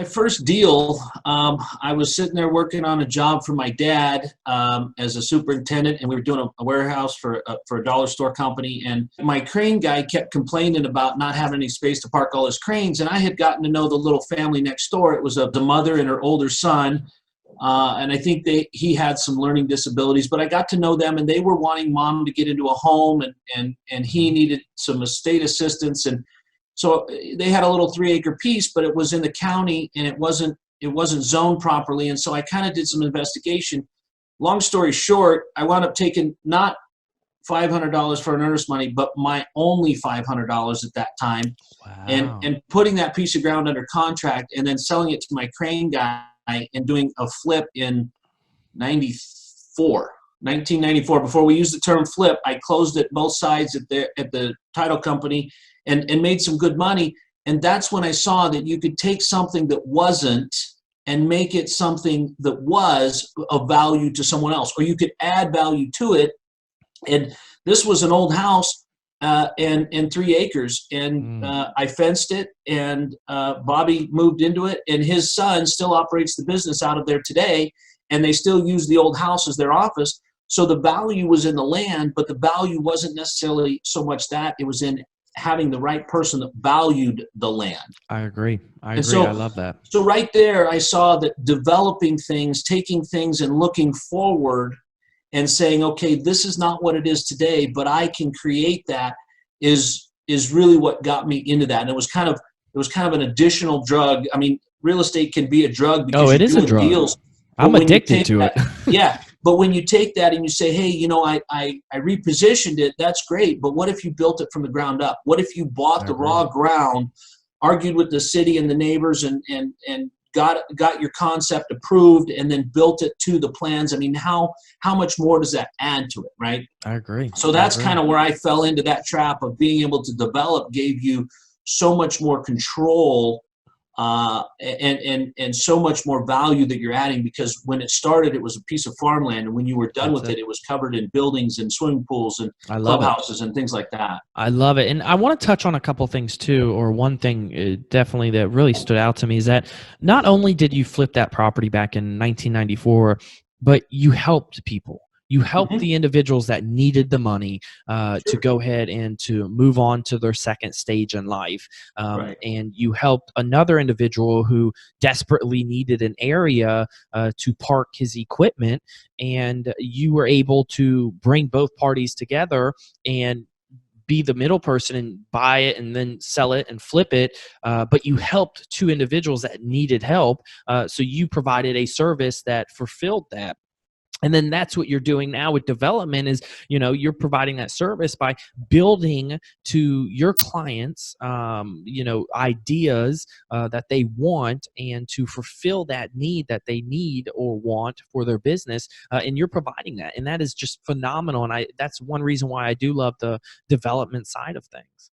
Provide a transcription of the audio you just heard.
my first deal, I was sitting there working on a job for my dad as a superintendent, and we were doing a warehouse for a dollar store company. And my crane guy kept complaining about not having any space to park all his cranes. And I had gotten to know the little family next door. It was the mother and her older son. And I think he had some learning disabilities, but I got to know them, and they were wanting mom to get into a home, and he needed some estate assistance. And so they had a little 3-acre piece, but it was in the county, and it wasn't zoned properly. And so I kind of did some investigation. Long story short, I wound up taking not $500 for an earnest money, but my only $500 at that time. Wow. and putting that piece of ground under contract, and then selling it to my crane guy and doing a flip in 1994. Before we used the term flip, I closed it both sides at the title company and made some good money. And that's when I saw that you could take something that wasn't and make it something that was of value to someone else, or you could add value to it. And this was an old house and 3 acres, and I fenced it, and Bobby moved into it, and his son still operates the business out of there today, and they still use the old house as their office. So the value was in the land, but the value wasn't necessarily so much that, it was in having the right person that valued the land. I agree. So, I love that. So right there, I saw that developing things, taking things and looking forward and saying, okay, this is not what it is today, but I can create that, is really what got me into that. And it was kind of an additional drug. I mean, real estate can be a drug because it is a drug. deals. I'm addicted to it. Yeah. But when you take that and you say, hey, I repositioned it, that's great. But what if you built it from the ground up? What if you bought the raw ground, argued with the city and the neighbors, and got your concept approved, and then built it to the plans? I mean, how much more does that add to it, right? I agree. So that's kind of where I fell into that trap of being able to develop gave you so much more control and so much more value that you're adding, because when it started, it was a piece of farmland, and when you were done with it, it was covered in buildings and swimming pools and clubhouses and things like that. I love it. And I want to touch on a couple things too, or one thing definitely that really stood out to me is that not only did you flip that property back in 1994, but you helped people. You helped the individuals that needed the money to go ahead and to move on to their second stage in life. And you helped another individual who desperately needed an area to park his equipment. And you were able to bring both parties together and be the middle person and buy it and then sell it and flip it. But you helped 2 individuals that needed help. So you provided a service that fulfilled that. And then that's what you're doing now with development is, you're providing that service by building to your clients, ideas that they want, and to fulfill that need that they need or want for their business. And you're providing that. And that is just phenomenal. And that's one reason why I do love the development side of things.